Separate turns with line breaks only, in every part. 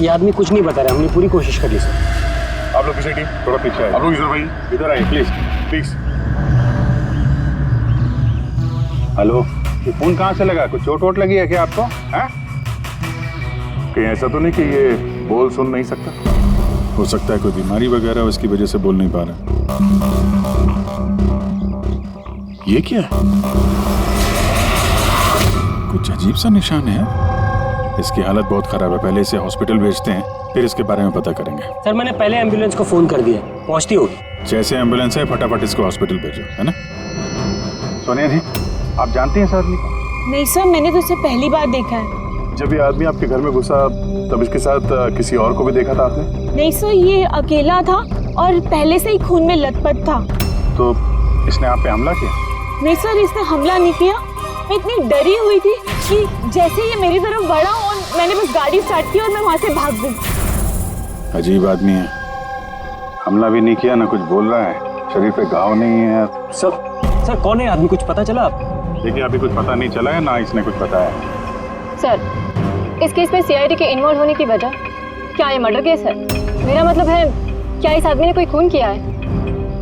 ये आदमी कुछ नहीं बता रहा, हमने पूरी कोशिश कर ली सर।
आप लोग पीछे टीम थोड़ा पीछे आइए। आप लोग इधर भाई इधर आइए प्लीज प्लीज। हेलो, ये फोन कहाँ से लगा? कुछ चोट वोट लगी है क्या आपको? हैं? कहीं ऐसा तो नहीं कि ये बोल सुन नहीं सकता? हो सकता है कोई बीमारी वगैरह उसकी वजह से बोल नहीं पा रहा। ये क्या है? कुछ अजीब सा निशान है। इसकी हालत बहुत खराब है, पहले इसे हॉस्पिटल भेजते हैं, फिर इसके बारे में पता करेंगे।
सर मैंने पहले एम्बुलेंस को फोन कर दिया, पहुंचती होगी।
जैसे एम्बुलेंस है फटाफट इसको हॉस्पिटल भेजो, है ना? सोनिया जी, आप जानती हैं इस आदमी को?
नहीं सर, मैंने तो इसे पहली बार देखा है।
जब ये आदमी आपके घर में घुसा तब इसके साथ किसी और को भी देखा था आपने?
नहीं सर, ये अकेला था और पहले से ही खून में लथपथ था।
तो इसने आप पे हमला किया?
नहीं सर, इसने हमला नहीं किया। मैं इतनी डरी हुई थी कि जैसे ये मेरी तरफ बढ़ा और मैंने बस गाड़ी स्टार्ट की और मैं वहाँ से भाग गई।
अजीब आदमी है, हमला भी नहीं किया, ना कुछ बोल रहा है, शरीर पे घाव नहीं है।
सर कौन है आदमी, कुछ पता चला आप?
देखिए अभी कुछ पता नहीं चला है, ना इसने कुछ बताया।
सर, इस केस में सीआईडी के इन्वॉल्व होने की वजह क्या ये मर्डर केस है? मेरा मतलब है, क्या इस आदमी ने कोई खून किया है?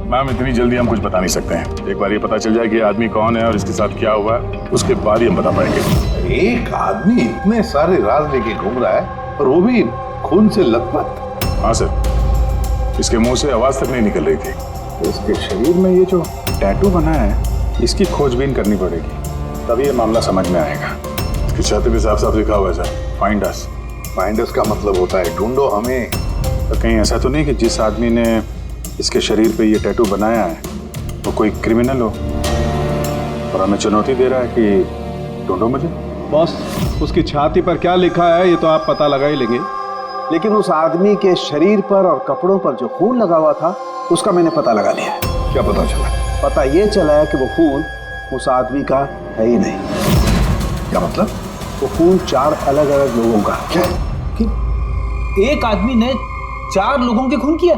मैम इतनी जल्दी हम कुछ बता नहीं सकते हैं। एक बार ये पता चल जाए कि ये आदमी कौन है और इसके साथ क्या हुआ है, उसके बाद ही हम बता पाएंगे।
एक आदमी इतने सारे राज लेके घूम रहा है और वो भी खून से लथपथ।
हाँ सर, इसके मुंह से आवाज तक नहीं निकल रही थी। तो इसके शरीर में ये जो टैटू बना है, इसकी खोजबीन करनी पड़ेगी, तभी ये मामला समझ में आएगा। इसकी छाती पे साफ साफ लिखा हुआ है sir, find us.
Find us का मतलब होता है ढूंढो हमें।
तो कहीं ऐसा तो नहीं कि जिस आदमी ने इसके शरीर पे ये टैटू बनाया है वो कोई क्रिमिनल हो और हमें चुनौती दे रहा है कि ढूंढो मुझे?
बॉस, उसकी छाती पर क्या लिखा है ये तो आप पता लगा ही लेंगे, लेकिन उस आदमी के शरीर पर और कपड़ों पर जो खून लगा हुआ था उसका मैंने पता लगा लिया है।
क्या पता चला?
पता ये चला है कि वो खून उस आदमी का है ही नहीं।
क्या मतलब?
वो खून 4 अलग अलग लोगों का।
क्या?
एक आदमी ने 4 लोगों के खून किया?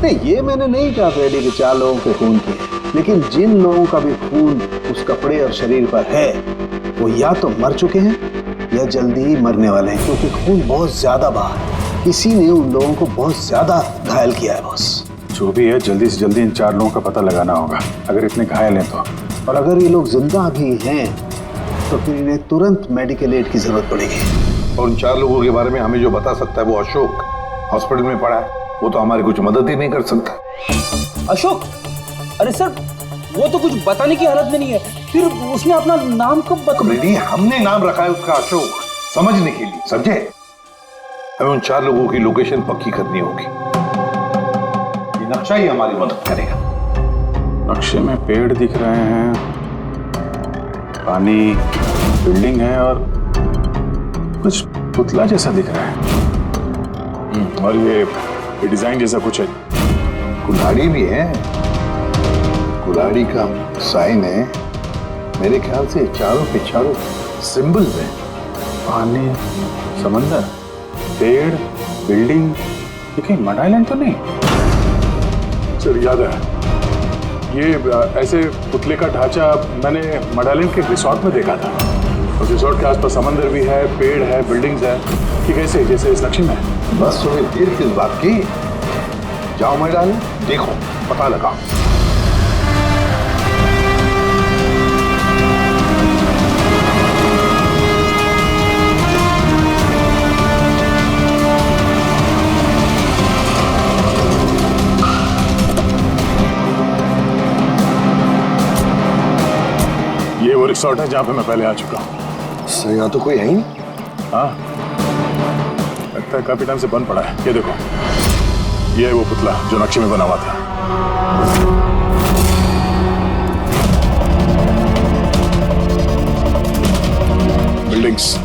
नहीं, ये मैंने नहीं कहा फ्रेडी कि 4 लोगों के खून किए, लेकिन जिन लोगों का भी खून उस कपड़े और शरीर पर है वो या तो मर चुके हैं या जल्दी ही मरने वाले हैं, क्योंकि खून बहुत ज्यादा बहा है। इसी ने उन लोगों को बहुत ज्यादा घायल किया है बॉस।
जो भी है जल्दी से जल्दी इन 4 लोगों का पता लगाना होगा, अगर इतने घायल हैं तो।
और अगर ये लोग जिंदा भी हैं तो फिर इन्हें तुरंत मेडिकल एड की जरूरत पड़ेगी।
और उन 4 लोगों के बारे में हमें जो बता सकता है वो अशोक हॉस्पिटल में पड़ा है, वो तो हमारी कुछ मदद ही नहीं कर सकता।
अशोक? अरे सर, वो तो कुछ बताने की हालत में नहीं है, फिर उसने अपना नाम कब
रेडी, हमने नाम रखा है उसका अशोक, समझने के लिए, समझे? हमें उन 4 लोगों की लोकेशन पक्की करनी होगी। ये नक्शा ही हमारी मदद करेगा।
नक्शे में पेड़ दिख रहे हैं, पानी, बिल्डिंग है और कुछ पुतला जैसा दिख रहा है। और ये डिजाइन जैसा कुछ है।
कुल्हाड़ी भी है, कुल्हाड़ी का साइन है। मेरे ख्याल से चारों के चारों सिंबल्स हैं।
पानी, समंदर, पेड़, बिल्डिंग, ये कहीं मड आइलैंड तो नहीं? सर याद है, ये ऐसे पुतले का ढांचा मैंने मड आइलैंड के रिसोर्ट में देखा था। और रिसोर्ट के आसपास समंदर भी है, पेड़ है, बिल्डिंग्स है, कि कैसे जैसे इस नक्शे में।
बस तुम्हें देर किस बात की? जाओ मैं डालूं, देखो, पता लगाओ।
ये वो रिसोर्ट है जहाँ पे मैं पहले आ चुका हूँ।
सर यहाँ तो कोई है ही नहीं।
हाँ, लगता है काफी टाइम से बंद पड़ा है। ये देखो, ये है वो पुतला जो नक्शे में बना हुआ था। बिल्डिंग्स,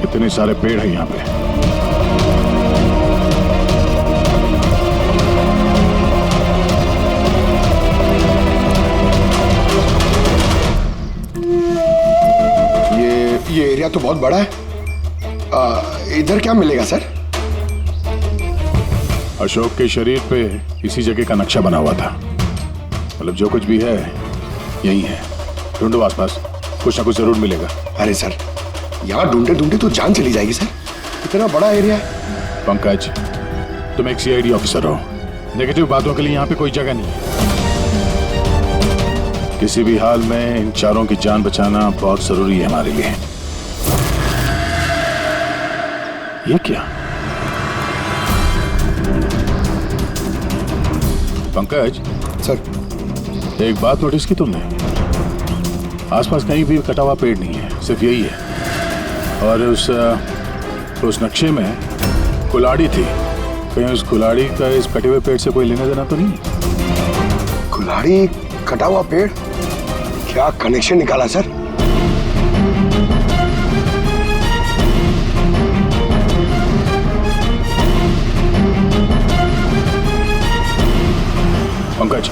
इतने सारे पेड़ हैं यहाँ पे।
ये एरिया तो बहुत बड़ा है। इधर क्या मिलेगा सर?
अशोक के शरीर पे इसी जगह का नक्शा बना हुआ था। मतलब जो कुछ भी है यही है, ढूंढो आसपास, कुछ ना कुछ जरूर मिलेगा।
अरे सर, यहाँ ढूंढते ढूंढते तो जान चली जाएगी सर, इतना बड़ा एरिया है।
पंकज, तुम एक सीआईडी ऑफिसर हो, नेगेटिव बातों के लिए यहाँ पे कोई जगह नहीं है। किसी भी हाल में इन चारों की जान बचाना बहुत जरूरी है हमारे लिए। ये क्या? पंकज
सर,
एक बात नोटिस की तुमने? आसपास कहीं भी कटा हुआ पेड़ नहीं है, सिर्फ यही है। और उस नक्शे में कुल्हाड़ी थी, कहीं उस कुल्हाड़ी का इस कटे हुए पेड़ से कोई लेना देना तो नहीं?
कुल्हाड़ी, कटा हुआ पेड़, क्या कनेक्शन निकाला सर?
पंकज,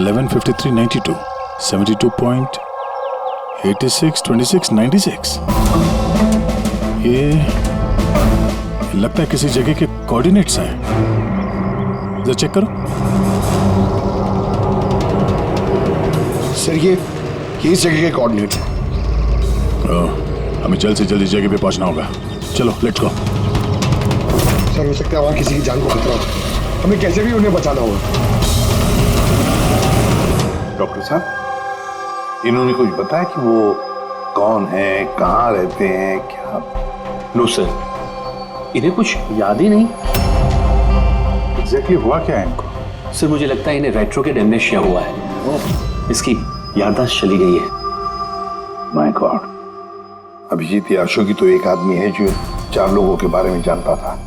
.115392 72.862696। ये लगता है किसी जगह के कोऑर्डिनेट्स हैं। जरा चेक करो।
सर, ये इस जगह के कोऑर्डिनेट हैं।
हमें जल्द से जल्द इस जगह पे पहुंचना होगा। चलो, लेट्स गो।
सर, हो सकता है वहां किसी की जान को खतरा हो, हमें कैसे भी उन्हें बचाना होगा।
डॉक्टर साहब, इन्होंने कुछ बताया कि वो कौन है, कहाँ रहते हैं, क्या?
नो सर, इन्हें कुछ याद ही नहीं।
एग्जैक्टली हुआ क्या है इनको?
सर, मुझे लगता है इन्हें रेट्रोकेड एमनेशिया हुआ है। इसकी याददाश्त चली गई है।
माय गॉड, अभिजीत याशो की तो एक आदमी है जो 4 लोगों के बारे में जानता था।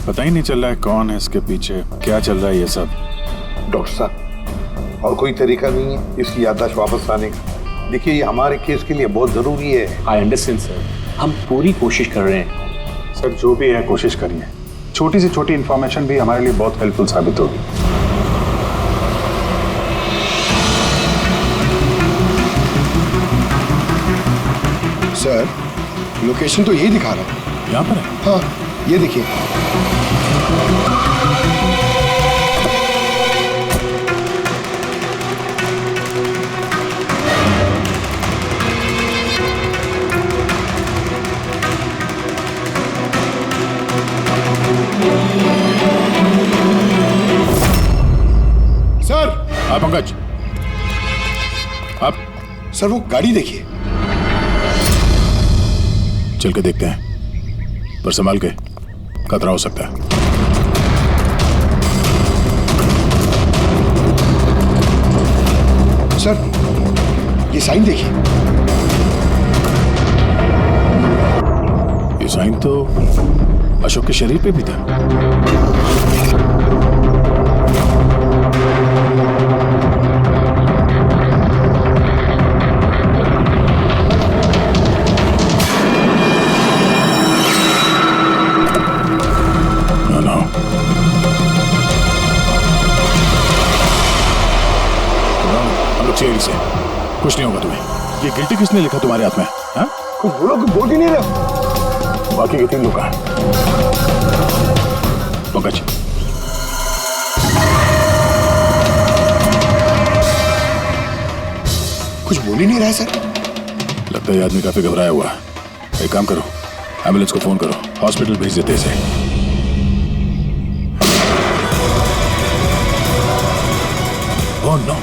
पता ही नहीं चल रहा है कौन है इसके पीछे, क्या चल रहा है ये सब।
डॉक्टर साहब, और कोई तरीका नहीं है इसकी याददाश्त वापस लाने का? देखिए, ये हमारे केस के लिए बहुत जरूरी है।
आई अंडरस्टैंड सर, हम पूरी कोशिश कर रहे हैं।
सर, जो भी है कोशिश करिए, छोटी से छोटी इंफॉर्मेशन भी हमारे लिए बहुत हेल्पफुल साबित होगी।
सर, लोकेशन तो यही दिखा रहा है।
यहाँ पर है?
हाँ, ये देखिए। सर,
हाँ पंकज, आप
सर वो गाड़ी देखिए।
चल के देखते हैं, पर संभाल के, खतरा हो सकता है।
सर, ये साइन देखिए।
ये साइन तो अशोक के शरीर पे भी था। सीआईडी से कुछ नहीं होगा तुम्हें। ये गिल्टी किसने लिखा तुम्हारे हाथ में? हाँ?
कुछ बोलो, कुछ बोल ही नहीं रहे।
बाकी के 3 लोग कहाँ हैं? पंकज,
कुछ बोल ही नहीं रहा है सर।
लगता है ये आदमी काफी घबराया हुआ है। एक काम करो, एम्बुलेंस को फोन करो, हॉस्पिटल भेज देते इसे। ओह नो,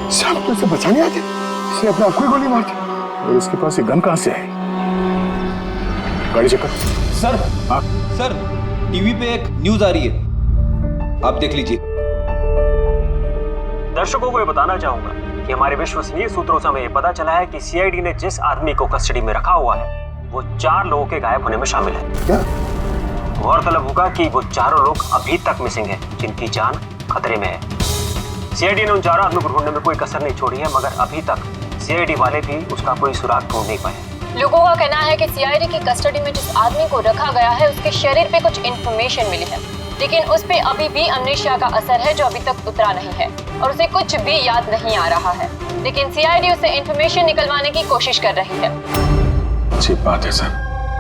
साहब से बचाने आते, इसने अपने आप को ही गोली मार दी।
और इसके पास ये गन कहां से है? गाड़ी चेक करो।
सर,
हाँ?
सर, टीवी पे एक न्यूज आ रही है, आप देख लीजिए।
दर्शकों को ये बताना चाहूंगा कि हमारे विश्वसनीय सूत्रों से हमें ये पता चला है कि सीआईडी ने जिस आदमी को कस्टडी में रखा हुआ है वो 4 लोगों के गायब होने में शामिल है।
क्या?
गौरतलब होगा कि वो चारों लोग अभी तक मिसिंग हैं, जिनकी जान खतरे में है। सीआईडी ने उन चारों आदमियों को ढूंढने में कोई कसर नहीं छोड़ी है, मगर अभी तक सीआईडी वाले भी उसका कोई सुराग ढूंढ नहीं पाए।
लोगों का कहना है कि सीआईडी की कस्टडी में जिस आदमी को रखा गया है उसके शरीर पे कुछ इन्फॉर्मेशन मिली है, लेकिन उस पे अभी भी अमनेशिया का असर है जो अभी तक उतरा नहीं है और उसे कुछ भी याद नहीं आ रहा है। लेकिन सीआईडी उसे इन्फॉर्मेशन निकलवाने की कोशिश कर रही है।
अच्छी बात है सर,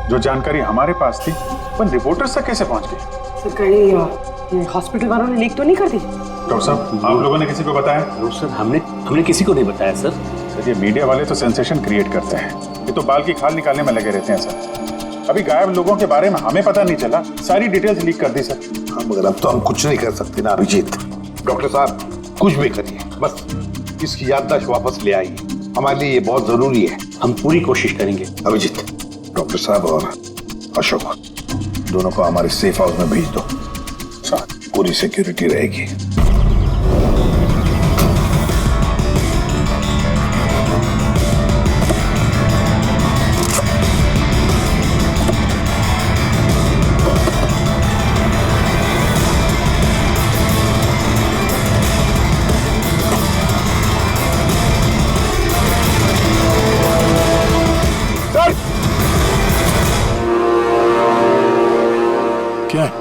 जो जानकारी हमारे पास थी पर रिपोर्टर्स तक कैसे पहुंच गई?
सर कहीं हॉस्पिटल वालों ने लीक तो नहीं कर दी?
डॉक्टर साहब, आप लोगों ने किसी को बताया?
नो सर, हमने किसी को नहीं बताया सर।
सर, ये मीडिया वाले तो सेंसेशन क्रिएट करते हैं, ये तो बाल की खाल निकालने में लगे रहते हैं सर। अभी गायब लोगों के बारे में हमें पता नहीं चला, सारी डिटेल्स लीक कर दी सर।
हाँ, मगर अब तो हम कुछ नहीं कर सकते ना अभिजीत। डॉक्टर साहब कुछ भी करिए, बस इसकी याददाश्त वापस ले आइए, हमारे लिए ये बहुत जरूरी है।
हम पूरी कोशिश करेंगे।
अभिजीत, डॉक्टर साहब और अशोक दोनों को हमारे सेफ हाउस में भेज दो, साथ पूरी सिक्योरिटी रहेगी।
क्या है?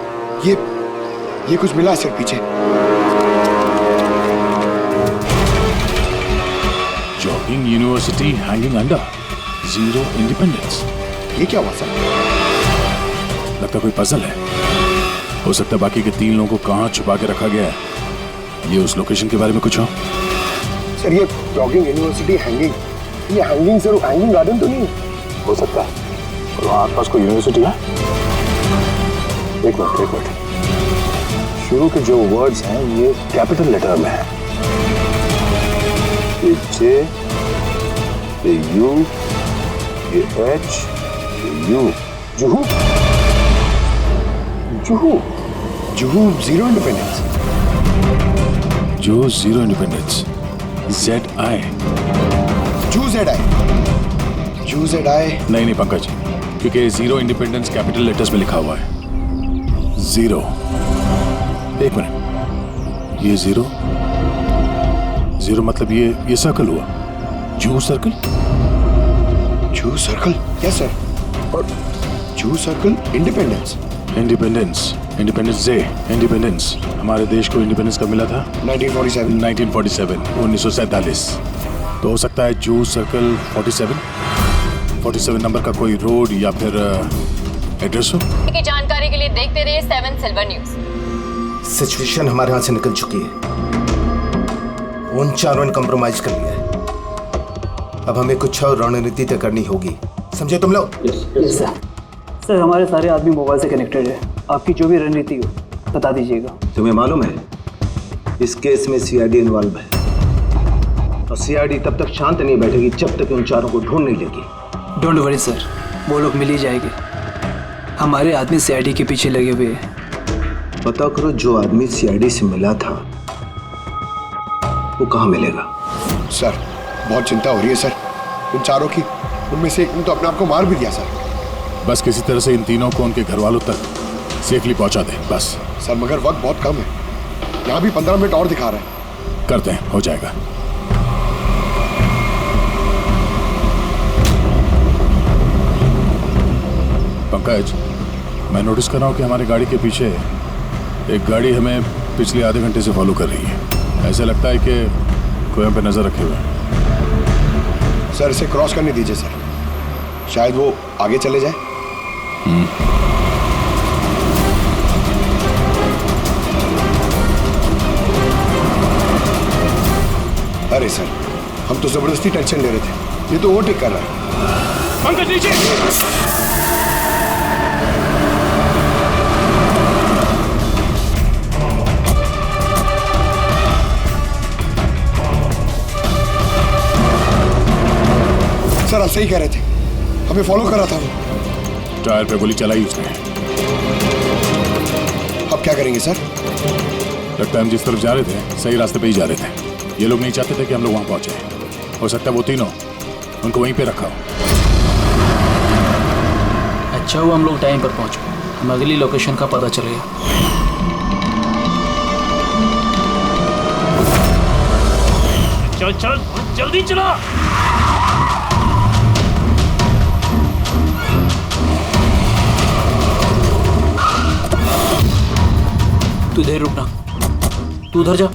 ये कुछ मिला है सर पीछे।
Jogging university hanging under, zero independence.
ये क्या हुआ सर?
लगता कोई पजल है। हो सकता है बाकी के 3 लोगों को कहाँ छुपा के रखा गया है। ये उस लोकेशन के बारे में कुछ हो?
सर ये जॉगिंग यूनिवर्सिटी हैंगिंग, ये हैंगिंग सर हैंगिंग गार्डन तो नहीं
हो सकता है। और वहाँ आसपास कोई यूनिवर्सिटी है? एक मिनट, शुरू के जो वर्ड्स हैं ये कैपिटल लेटर में है। ये जे, ये यू, ये एच, ये you. Juhu, Juhu,
Juhu zero independence.
जो जीरो इंडिपेंडेंस, जेड आई।
जू जेड आई।
नहीं पंकज, क्योंकि जीरो इंडिपेंडेंस कैपिटल लेटर्स में लिखा हुआ है। जीरो, एक मिनट, ये जीरो मतलब ये सर्कल हुआ, जू सर्कल।
जू सर्कल? Yes sir. और जू सर्कल इंडिपेंडेंस डे। इंडिपेंडेंस, हमारे देश को इंडिपेंडेंस कब मिला था? 1947, 1947। तो हो सकता है जू सर्कल 47 नंबर का कोई रोड या फिर एड्रेस हो।
की जानकारी के लिए देखते रहिए 7 सिल्वर न्यूज।
सिचुएशन हमारे हाथ से निकल चुकी है, उन चारों ने कंप्रोमाइज कर लिया है। अब हमें कुछ और रणनीति तय करनी होगी, समझे तुम लोग?
Yes sir. सर हमारे सारे आदमी मोबाइल से कनेक्टेड है, आपकी जो भी रणनीति हो बता दीजिएगा।
तुम्हें मालूम है इस केस में सीआईडी इन्वॉल्व है, और सीआईडी तब तक शांत नहीं बैठेगी जब तक उन चारों को ढूंढ नहीं लेगी।
डोंट वरी सर, वो लोग मिल ही जाएंगे। हमारे आदमी सीआईडी के पीछे लगे हुए हैं।
पता करो जो आदमी सीआईडी से मिला था वो कहाँ मिलेगा।
सर बहुत चिंता हो रही है सर, उन चारों की। उनमें से एक ने तो अपने आप को मार भी दिया सर।
बस किसी तरह से इन तीनों को उनके घर वालों तक सेफली पहुंचा दे बस।
सर मगर वक्त बहुत कम है, यहाँ भी 15 मिनट और दिखा रहा है।
करते हैं, हो जाएगा। पंकज, मैं नोटिस कर रहा हूँ कि हमारी गाड़ी के पीछे एक गाड़ी हमें पिछले आधे घंटे से फॉलो कर रही है। ऐसा लगता है कि कोई हम पे नजर रखे हुए है।
सर इसे क्रॉस करने दीजिए सर, शायद वो आगे चले जाए। अरे सर हम तो जबरदस्ती टेंशन ले रहे थे, ये तो ओवरटेक कर रहा है।
पंकज नीचे।
सर आप सही कह रहे थे, हमें फॉलो कर रहा था वो।
टायर पे गोली चलाई उसने।
अब क्या करेंगे सर?
लगता है हम जिस तरफ जा रहे थे सही रास्ते पे ही जा रहे थे। ये लोग नहीं चाहते थे कि हम लोग वहां पहुंचे। हो सकता है वो तीनों उनको वहीं पे रखा हो।
अच्छा हुआ हम लोग टाइम पर पहुंचे, हम अगली लोकेशन का पता चलेगा।
चल चल जल्दी चला। इधर ही रुकना, तू उधर जा।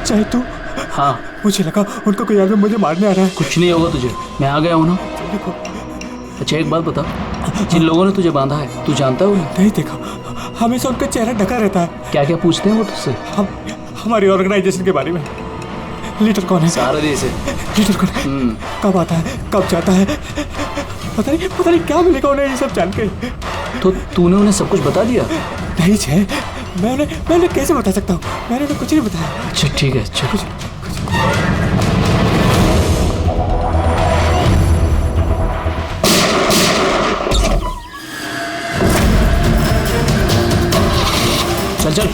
चाहे तू।
हाँ,
मुझे लगा उनका कोई आदमी मुझे मारने आ रहा है।
कुछ नहीं होगा तुझे, मैं आ गया हूँ ना। अच्छा एक बात बता, जिन लोगों ने तुझे बांधा है तू जानता है उन्हें?
नहीं देखा, हमेशा उनका चेहरा ढका रहता है।
क्या क्या पूछते हैं वो तुझसे?
हम हमारी ऑर्गेनाइजेशन के बारे में। लीडर कौन है?
सारा देश है।
लीडर कौन है? कब आता है, कब जाता है? पता नहीं क्या मिलेगा उन्हें ये सब जान के।
तो तूने उन्हें सब कुछ बता दिया?
नहीं छे, मैं उन्हें कैसे बता सकता हूँ? मैंने उन्हें कुछ नहीं बताया।
अच्छा ठीक है, चल। चल चल।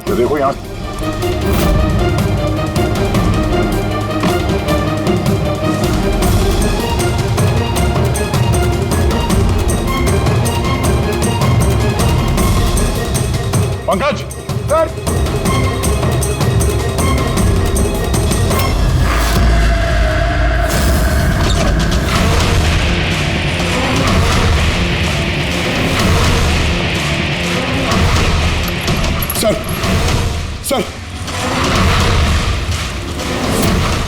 तो देखो यहाँ Pankaj sir.
Sir sir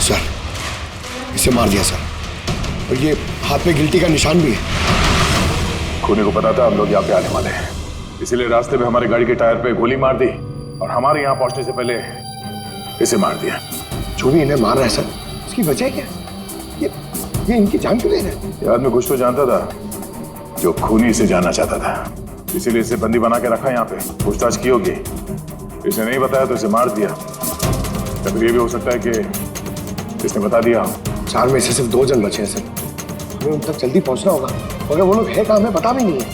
sir, इसे मार दिया सर, और ये हाथ में गिल्टी का निशान भी है।
खूनी को पता था हम लोग यहाँ पे आने वाले हैं, इसीलिए रास्ते में हमारे गाड़ी के टायर पे गोली मार दी और हमारे यहाँ पहुंचने से पहले इसे मार दिया।
जो भी इन्हें मार रहा है सर, उसकी वजह क्या? ये इनकी जान क्यों ले रहे हैं?
ये आदमी कुछ तो जानता था जो खूनी इसे जानना चाहता था, इसीलिए इसे बंदी बना के रखा यहाँ पे। पूछताछ की होगी, इसने नहीं बताया तो इसे मार दिया। या फिर ये भी हो सकता है कि इसने बता दिया हो।
4 में से सिर्फ 2 जन बचे हैं सर, हमें उन तक जल्दी पहुंचना होगा, मगर वो लोग है कहाँ हमें पता भी नहीं है।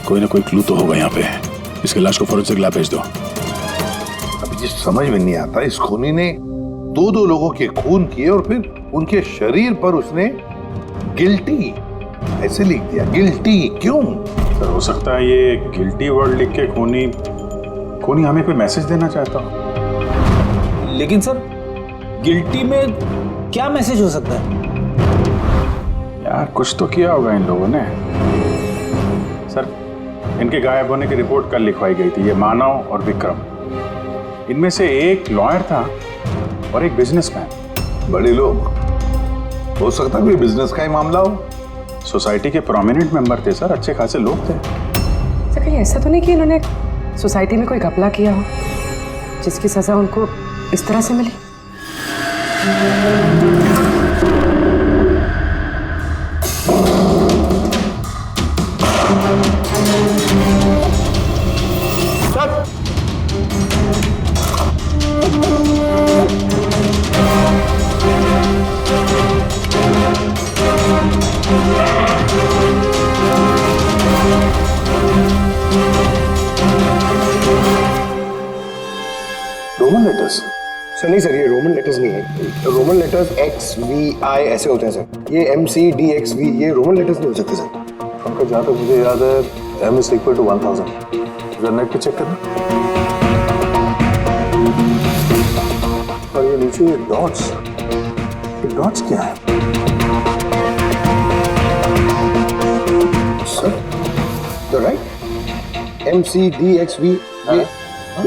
कोई ना कोई क्लू तो होगा यहाँ पे। इसके लाश को फोरेंसिक लैब भेज दो।
अभी जिस समझ में नहीं आता, इस खूनी ने 2 लोगों के खून किए और फिर उनके शरीर पर उसने गिल्टी ऐसे लिख दिया। गिल्टी क्यों?
सर हो सकता है ये गिल्टी वर्ड लिख के खूनी हमें कोई मैसेज देना चाहता हो।
लेकिन सर गिल्टी में क्या मैसेज हो सकता है?
यार कुछ तो किया होगा इन लोगों ने। सर इनके गायब होने की रिपोर्ट कल लिखवाई गई थी। ये मानव और विक्रम, इनमें से एक लॉयर था और एक बिजनेसमैन।
बड़े लोग, हो सकता है कोई बिजनेस का ही मामला हो।
सोसाइटी के प्रोमिनेंट मेंबर थे सर, अच्छे खासे लोग थे।
सर कहीं ऐसा तो नहीं कि इन्होंने सोसाइटी में कोई घपला किया हो जिसकी सजा उनको इस तरह से मिली?
Roman letters?
सर नहीं सर, ये रोमन लेटर्स नहीं है। रोमन लेटर्स XVI ऐसे होते हैं सर। ये MCDXV ये रोमन लेटर्स नहीं हो सकते सर।
उनका जहाँ तक मुझे याद है M is equal to 1000। जरा नेट पे चेक करना। और ये नीचे ये डॉट्स क्या है?
सर द राइट MCDXV
ये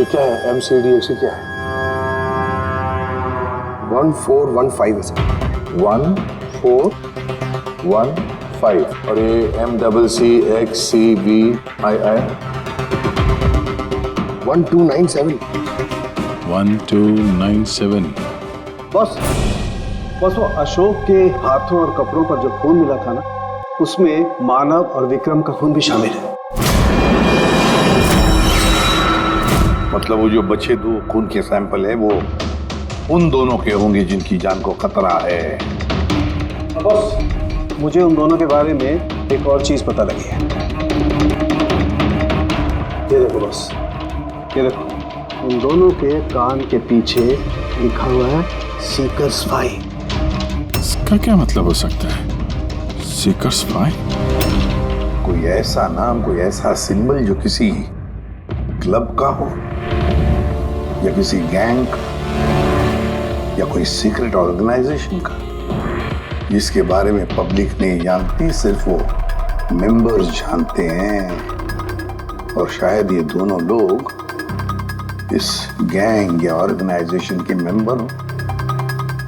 क्या है? MCDXV क्या है?
1415 है सर।
1415 और ये MCCXCVII
1297।
1297।
बस वो अशोक के हाथों और कपड़ों पर जो खून मिला था ना, उसमें मानव और विक्रम का खून भी शामिल है।
मतलब वो जो बचे 2 खून के सैंपल है वो उन दोनों के होंगे जिनकी जान को खतरा है।
बॉस, मुझे उन दोनों के बारे में एक और चीज पता लगी है। ये देखो बॉस, ये देखो, उन दोनों के कान के पीछे लिखा हुआ है सीकर्स 5।
इसका क्या मतलब हो सकता है? सीकर्स 5?
कोई ऐसा नाम, कोई ऐसा सिंबल जो किसी क्लब का हो, या किसी गैंग का, या कोई सीक्रेट ऑर्गेनाइजेशन का, जिसके बारे में पब्लिक नहीं जानती, सिर्फ वो मेंबर्स जानते हैं। और शायद ये दोनों लोग इस गैंग या ऑर्गेनाइजेशन के मेंबर हो।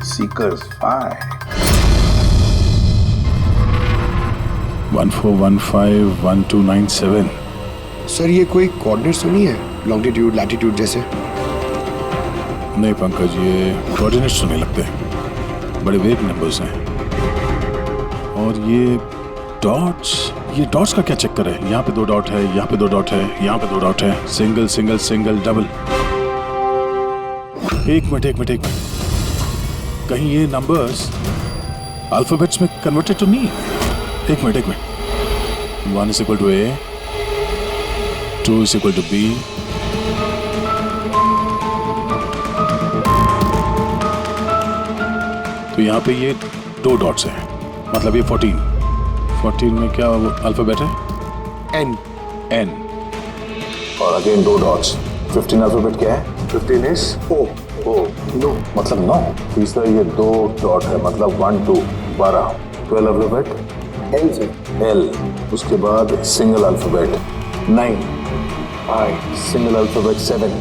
सीकर्स 5।
14151297।
सर ये कोई कोऑर्डिनेट्स तो नहीं है, लॉन्गिट्यूड लैटिट्यूड जैसे?
नहीं पंकज, ये कोऑर्डिनेट्स तो नहीं लगते, बड़े वेग नंबर्स हैं। और ये डॉट्स का क्या चक्कर है? यहाँ पे 2 डॉट है, यहाँ पे 2 डॉट है, यहाँ पे 2 डॉट है, सिंगल सिंगल सिंगल डबल। एक मिनट, कहीं ये नंबर्स अल्फाबेट्स में कन्वर्टेड तो नहीं? एक minute. 1 is equal to A, 2 is equal to B, तो यहाँ पे ये 2 डॉट्स हैं, मतलब ये 14 में क्या वो अल्फाबेट है?
N।
और अगेन 2 डॉट्स। 15 अल्फाबेट क्या है? 15 इज O। नो मतलब 9। तीसरा ये 2 डॉट है, मतलब 1 2 12। 12 अल्फाबेट
L से
L। उसके बाद single alphabet 9। I single alphabet 7।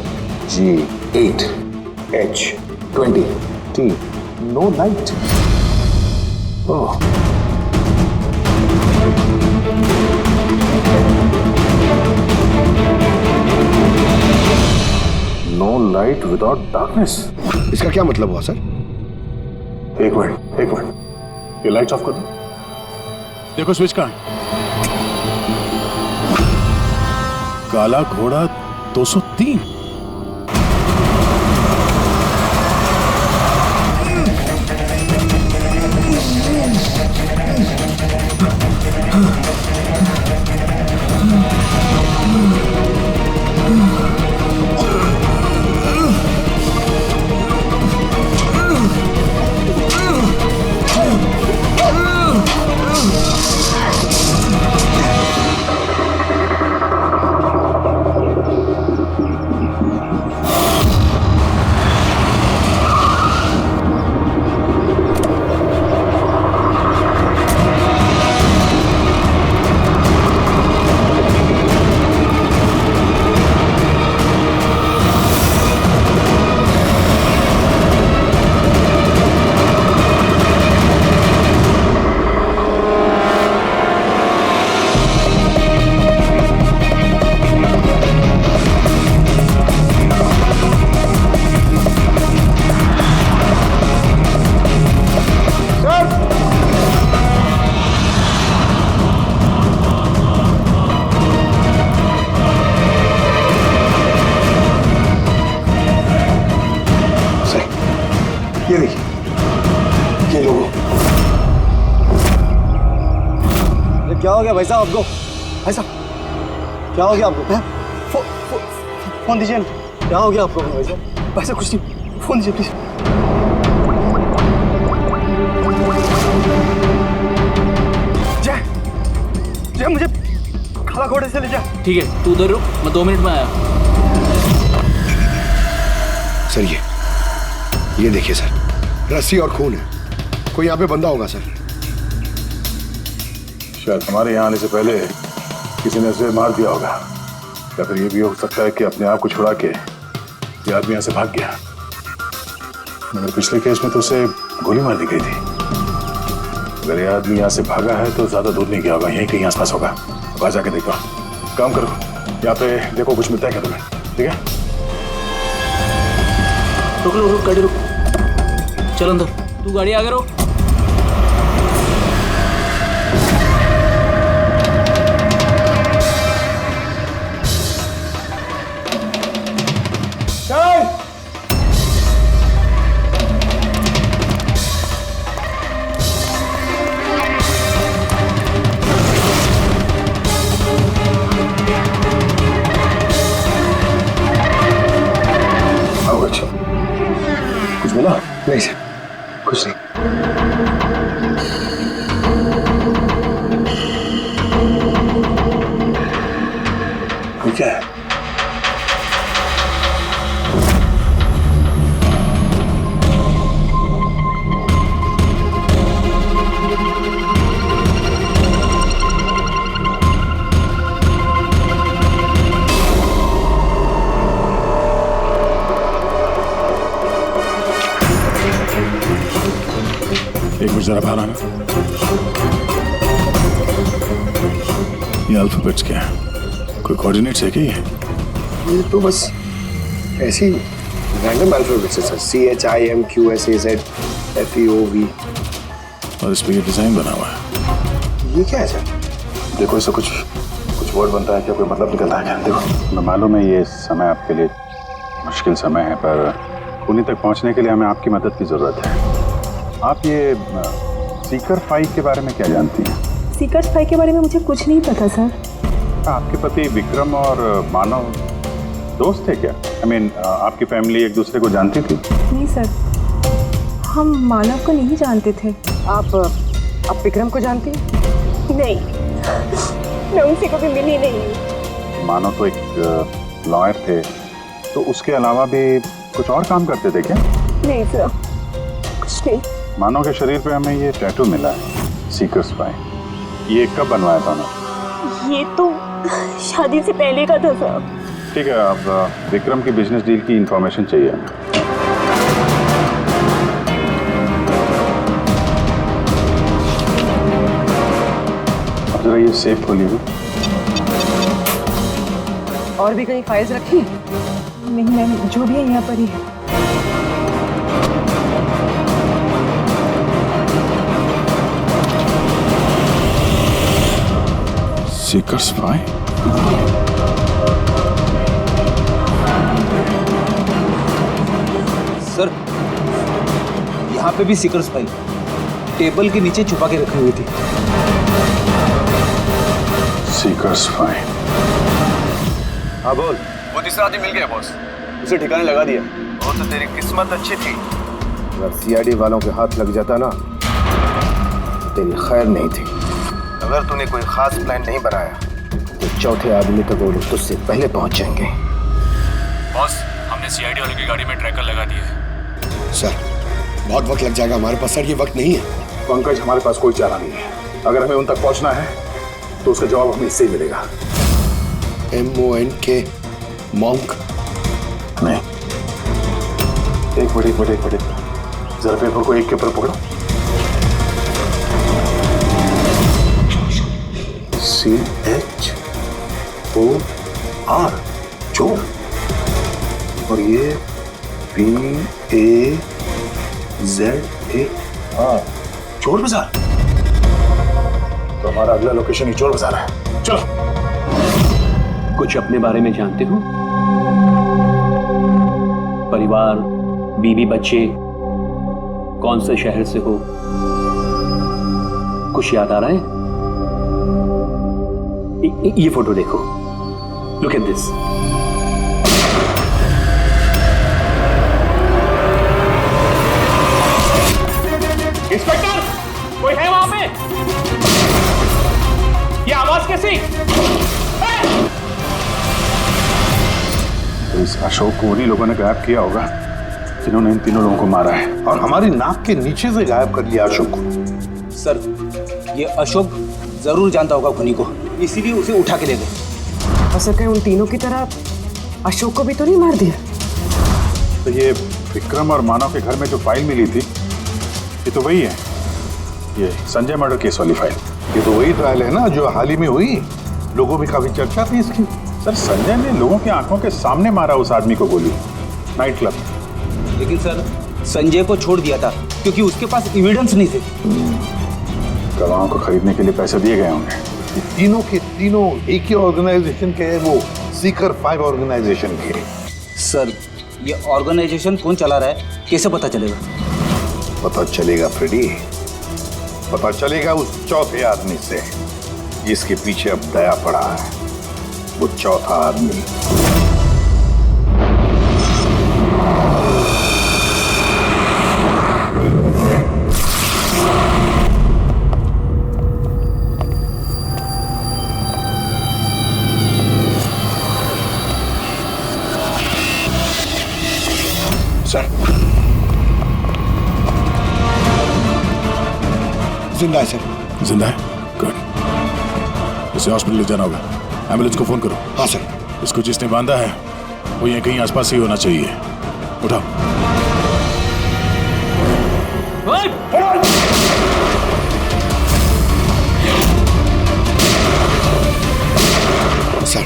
G 8। H 20। T no light. Oh, no light without darkness.
इसका क्या मतलब हुआ सर?
एक मिनट, ये लाइट ऑफ कर दो। देखो स्विच कहाँ है? काला घोड़ा 203।
ये देखिए, ये लोगो। अरे क्या हो गया भाई साहब आपको? भाई साहब क्या हो गया आपको? फोन दीजिए ना। क्या हो गया आपको भाई साहब? भाई साहब कुछ नहीं, फोन दीजिए प्लीज। जय मुझे काला घोड़े से ले जा।
ठीक है, तू उधर रुक, मैं 2 मिनट में आया।
सर ये देखिए सर, रस्सी और खून है। कोई यहाँ पे बंदा होगा सर।
शायद हमारे यहाँ आने से पहले किसी ने उसे मार दिया होगा, या फिर ये भी हो सकता है कि अपने आप को छुड़ा के ये आदमी यहाँ से भाग गया। मगर पिछले केस में तो उसे गोली मार दी गई थी। अगर ये आदमी यहाँ से भागा है तो ज्यादा दूर नहीं गया होगा, यहीं कहीं आसपास होगा। अब जाके देखो, काम करो, यहाँ पे देखो कुछ मिलता है क्या तुम्हें, ठीक है?
रुक गाड़ी रुक, चल अंदर, तू गाड़ी आगे रोक।
नहीं सर, कुछ नहीं।
क्या है? एक मिनट जरा बाहर आना। ये अल्फाबेट्स क्या है? कोई कोऑर्डिनेट्स है क्या ये?
ये तो बस ऐसी रैंडम अल्फाबेट्स है सर। CHIMQSAZFEOV।
और इस पे ये डिजाइन बना हुआ है।
ये क्या है सर?
देखो इससे कुछ वर्ड बनता है क्या? कोई मतलब निकलता है क्या? देखो, मैं मालूम है ये समय आपके लिए मुश्किल समय है, पर उन्हीं तक पहुंचने के लिए हमें आपकी मदद की जरूरत है। आप ये सीकर 5 के बारे में क्या जानती हैं?
सीकर 5 के बारे में मुझे कुछ नहीं पता सर।
आपके पति विक्रम और मानव दोस्त थे क्या? I mean, आपकी फैमिली एक दूसरे को जानती थी?
नहीं सर, हम मानव को नहीं जानते थे। आप विक्रम को जानती हैं?
नहीं, मैं उनसे कभी मिली नहीं हूँ।
मानव तो एक लॉयर थे, तो उसके अलावा भी कुछ और काम करते थे क्या?
नहीं सर, कुछ नहीं।
मानव के शरीर पे हमें ये टैटू मिला है, सीकर्स 5। ये कब बनवाया था उन्होंने?
ये तो शादी से पहले का था सर।
ठीक है, अब विक्रम की बिजनेस डील की इंफॉर्मेशन चाहिए हमें। अब जरा ये सेफ खोलिए।
और भी कहीं फाइल्स रखी? नहीं मैम, जो भी है यहाँ पर ही है।
सीकर्स 5?
सर, यहाँ पे भी सीकर्स 5 टेबल के नीचे छुपा के रखी हुई थी।
सीकर्स 5।
हाँ बोल।
वो तीसरा आदमी मिल गया बॉस,
उसे ठिकाने लगा दिया।
वो तो तेरी किस्मत अच्छी थी।
अगर सीआईडी वालों के हाथ लग जाता ना, तेरी खैर नहीं थी।
अगर तूने कोई खास प्लान नहीं बनाया
तो चौथे आदमी तक वो लोग तुझसे पहले पहुंच जाएंगे।
बॉस, हमने सीआईडी वालों की गाड़ी में ट्रैकर लगा दिया है।
सर, बहुत वक्त लग जाएगा हमारे पास। सर, ये वक्त नहीं है।
पंकज, हमारे पास कोई चारा नहीं है। अगर हमें उन तक पहुंचना है तो उसका जवाब हमें इससे ही मिलेगा।
MONK monk?
नहीं, एक मिनट, जरा पेपर को एक के ऊपर पकड़ो। CHOR, चोर। और ये BAZAR, चोर बाजार। तो हमारा अगला लोकेशन ही चोर बाजार है। चलो।
कुछ अपने बारे में जानते हो? परिवार, बीवी, बच्चे, कौन से शहर से हो? कुछ याद आ रहा है? ये फोटो देखो, लुक एट दिस।
इंस्पेक्टर, कोई है वहां पे? ये आवाज कैसी?
तो इस अशोक को उन्हीं लोगों ने गायब किया होगा जिन्होंने इन तीनों लोगों को मारा है,
और हमारी नाक के नीचे से गायब कर लिया अशोक को।
सर, ये अशोक जरूर जानता होगा खुनी को, इसीलिए उसे उठा के ले गए।
हो सके उन तीनों की तरह अशोक को भी तो नहीं मार दिया?
तो ये विक्रम और मानव के घर में जो फाइल मिली थी, ये तो वही है, ये संजय मर्डर केस वाली फाइल।
ये तो वही ट्रायल है ना जो हाल ही में हुई। लोगों में काफी चर्चा थी इसकी।
सर, संजय ने लोगों की आंखों के सामने मारा उस आदमी को गोली, नाइट क्लब।
लेकिन सर, संजय को छोड़ दिया था क्योंकि उसके पास एविडेंस नहीं थे।
गवाहों को खरीदने के लिए पैसे दिए गए होंगे।
तीनों के तीनों एक ही ऑर्गेनाइजेशन के हैं, वो सीकर 5 ऑर्गेनाइजेशन के।
सर, ये ऑर्गेनाइजेशन कौन चला रहा है, कैसे पता चलेगा?
पता चलेगा फ्रेडी, पता चलेगा उस चौथे आदमी से जिसके पीछे अब दया पड़ा है। वो चौथा आदमी
जिंदा है सर।
जिंदा है? गुड। इसे हॉस्पिटल ले जाना होगा। एम्बुलेंस को फोन करो।
हाँ सर।
इसको जिसने बांधा है वो यहीं कहीं आसपास ही होना चाहिए। उठाओ।
सर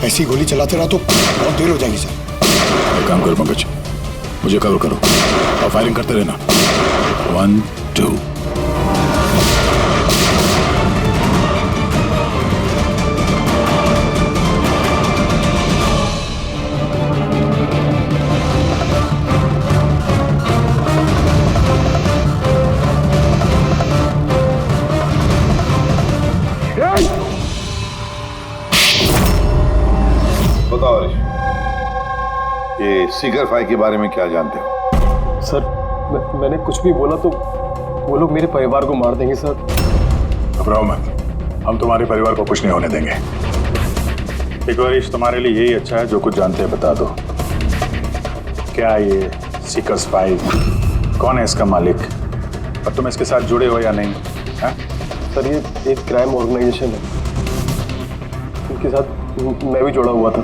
ऐसी गोली चलाते रहा तो बहुत देर हो जाएगी सर।
एक काम करो पंकज, मुझे कवर करो और फायरिंग करते रहना। 1 2।
बताओ हरीश, ये सीकर फाई के बारे में क्या जानते हो?
सर मैंने कुछ भी बोला तो वो लोग मेरे परिवार को मार देंगे सर।
घबराओ मत, हम तुम्हारे परिवार को कुछ नहीं होने देंगे। देखो हरीश, तुम्हारे लिए यही अच्छा है, जो कुछ जानते हैं बता दो। क्या ये सीकर्स फाइव, कौन है इसका मालिक और तुम इसके साथ जुड़े हो या नहीं? है?
सर ये एक क्राइम ऑर्गेनाइजेशन है, इनके साथ मैं भी जुड़ा हुआ था।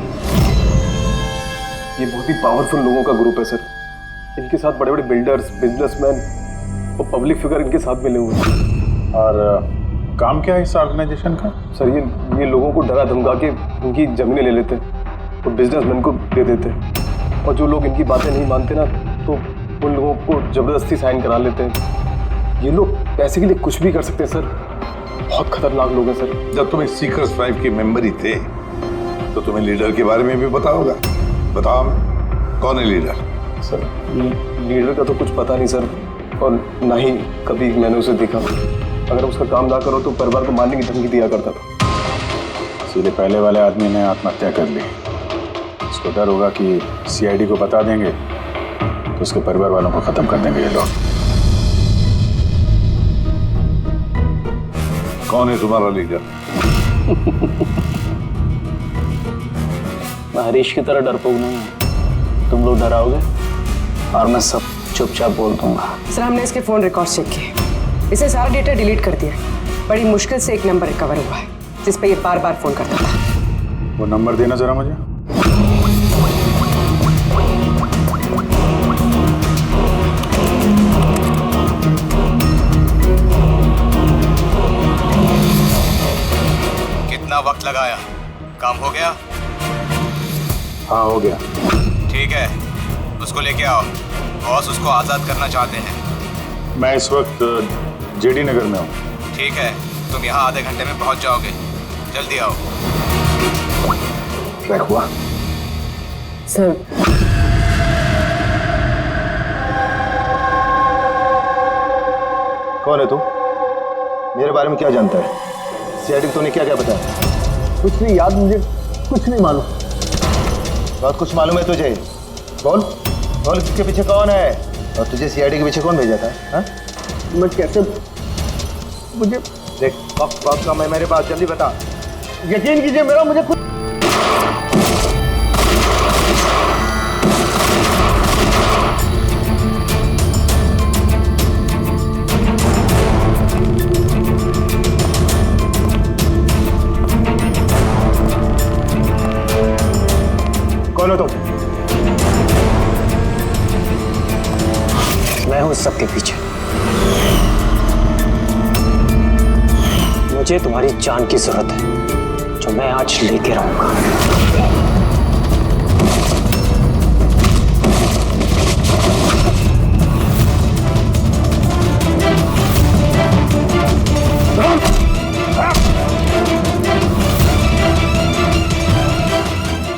ये बहुत ही पावरफुल लोगों का ग्रुप है सर। इनके साथ बड़े बड़े बिल्डर्स, बिजनेसमैन और पब्लिक फिगर इनके साथ मिले हुए हैं।
और काम क्या है इस ऑर्गेनाइजेशन का?
सर ये लोगों को डरा धमका के उनकी जमीनें ले लेते और बिजनेसमैन को दे देते, और जो लोग इनकी बातें नहीं मानते ना तो उन लोगों को जबरदस्ती साइन करा लेते हैं। ये लोग पैसे के लिए कुछ भी कर सकते हैं सर। बहुत खतरनाक लोग हैं सर।
जब तुम इस सीकर्स फाइव के मेंबर ही थे तो तुम्हें लीडर के बारे में भी पता होगा। बताओ कौन है लीडर?
सर लीडर का तो कुछ पता नहीं सर, और ना ही कभी मैंने उसे देखा। अगर उसका काम ना करो तो परिवार को मारने की धमकी दिया करता था।
सीधे पहले वाले आदमी ने आत्महत्या कर ली। इसको डर होगा कि सीआईडी को बता देंगे तो उसके परिवार वालों को खत्म कर देंगे ये लोग।
कौन है तुम्हारा लीडर?
मैं हरीश की तरह डरपोक नहीं हूँ। तुम लोग डराओगे और मैं सब चुपचाप बोल दूंगा।
सर हमने इसके फोन रिकॉर्ड चेक किए, इसे सारा डेटा डिलीट कर दिया। बड़ी मुश्किल से एक नंबर रिकवर हुआ है जिस पे ये बार बार फोन करता था।
वो नंबर देना जरा मुझे।
कितना वक्त लगाया? काम हो गया?
हाँ हो गया।
ठीक है, उसको लेके आओ। बॉस उसको आजाद करना चाहते हैं।
मैं इस वक्त जेडी नगर में हूँ।
ठीक है, तुम यहाँ आधे घंटे में पहुँच जाओगे। जल्दी आओ।
ट्रैक हुआ?
सर
कौन है तू? मेरे बारे में क्या जानता है? सीआईडी तूने क्या क्या बताया?
कुछ नहीं याद, मुझे कुछ नहीं मालूम।
बहुत कुछ मालूम है तुझे। बोल बोल, इसके पीछे कौन है और तुझे सीआईडी के पीछे कौन भेजा था? हाँ?
मैं कैसे, मुझे
देख वक्त का मैं मेरे पास, जल्दी बता।
यकीन कीजिए मेरा, मुझे कुछ
कौन हो तुम?
मैं हूं सबके पीछे। मुझे तुम्हारी जान की जरूरत है, जो मैं आज लेके रहूंगा।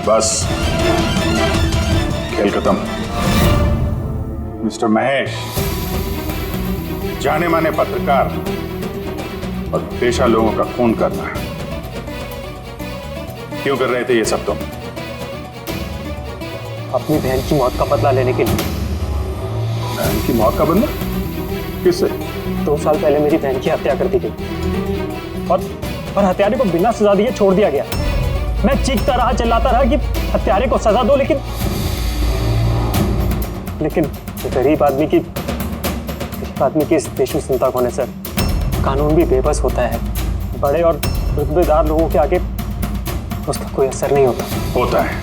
बस खेल खत्म। मिस्टर महेश, जाने माने पत्रकार और पेशा लोगों का खून करना, क्यों कर रहे थे ये सब तुम?
अपनी बहन की मौत का बदला लेने के लिए।
बहन की मौत का बदला? किससे?
2 साल पहले मेरी बहन की हत्या कर दी गई और हत्यारे को बिना सजा दिए छोड़ दिया गया। मैं चीखता रहा, चिल्लाता रहा कि हत्यारे को सजा दो, लेकिन गरीब आदमी की इस देश में सुनता कौन है सर? कानून भी बेबस होता है। बड़े और रुतबेदार लोगों के आगे उसका कोई असर नहीं होता।
होता है।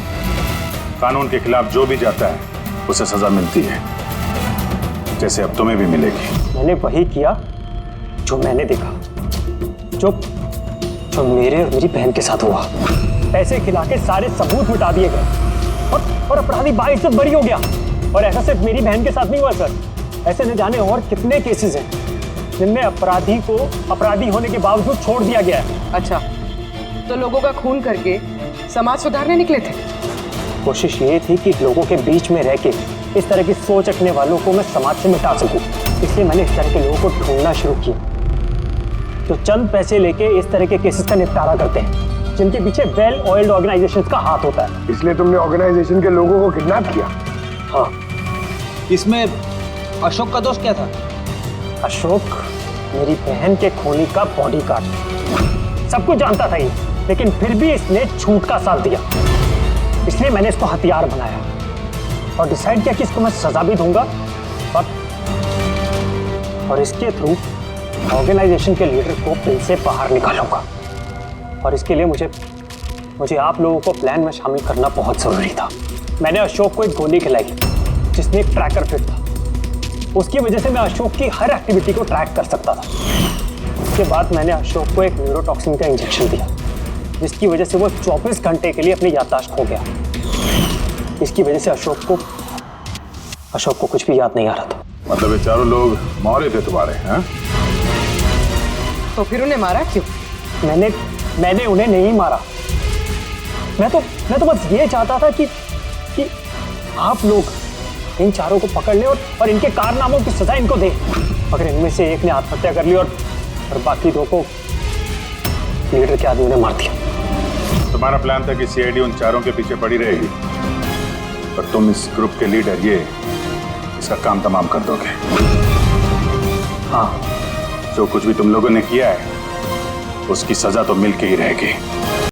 कानून के खिलाफ जो भी जाता है उसे सजा मिलती है, जैसे अब तुम्हें भी मिलेगी।
मैंने वही किया जो मैंने देखा, जो मेरे और मेरी बहन के साथ हुआ। पैसे खिला के सारे सबूत मिटा दिए गए और अपराधी बाइज्जत बरी हो गया। और ऐसा सिर्फ मेरी बहन के साथ नहीं हुआ सर, ऐसे न जाने और कितने केसेस हैं जिनमें अपराधी को अपराधी होने के बावजूद छोड़ दिया गया है।
अच्छा, तो लोगों का खून करके समाज सुधारने निकले थे?
कोशिश ये थी कि लोगों के बीच में रह के इस तरह की सोच रखने वालों को मैं समाज से मिटा सकूं। इसलिए मैंने इस तरह के लोगों को ढूंढना शुरू किया जो चंद पैसे लेके इस तरह के केसेस का निपटारा करते हैं, जिनके पीछे वेल ऑयल्ड ऑर्गेनाइजेशंस का हाथ होता है।
इसलिए तुमने ऑर्गेनाइजेशन के लोगों को किडनैप किया?
हाँ।
इसमें अशोक का दोष क्या था?
अशोक मेरी बहन के खूनी का बॉडीगार्ड। सब कुछ जानता था ये, लेकिन फिर भी इसने झूठ का साथ दिया। इसलिए मैंने इसको हथियार बनाया और डिसाइड किया कि इसको मैं सजा भी दूंगा और इसके थ्रू ऑर्गेनाइजेशन के लीडर को दिल से बाहर निकालूंगा। और इसके लिए मुझे आप लोगों को प्लान में शामिल करना बहुत जरूरी था। मैंने अशोक को एक गोली खिलाई जिसमें एक ट्रैकर फिट था। उसकी वजह से मैं अशोक की हर एक्टिविटी को ट्रैक कर सकता था। उसके बाद मैंने अशोक को एक न्यूरोटॉक्सिन का इंजेक्शन दिया, जिसकी वजह से वो 24 घंटे के लिए अपनी याददाश्त खो गया। इसकी वजह से अशोक को कुछ भी याद नहीं आ रहा था।
मतलब ये चारों लोग मौरे थे तुम्हारे? हैं?
तो फिर उन्हें मारा क्यों?
मैंने उन्हें नहीं मारा। मैं तो बस ये चाहता था कि आप लोग इन चारों को पकड़ लें और इनके कारनामों की सजा इनको दें। अगर इनमें से एक ने आत्महत्या कर ली और बाकी दो को लीडर के आदमी ने मार दिया।
तुम्हारा प्लान था कि सीआईडी उन चारों के पीछे पड़ी रहेगी, पर तुम इस ग्रुप के लीडर इसका काम तमाम कर दोगे।
हाँ,
जो कुछ भी तुम लोगों ने किया है उसकी सजा तो मिल के ही रहेगी।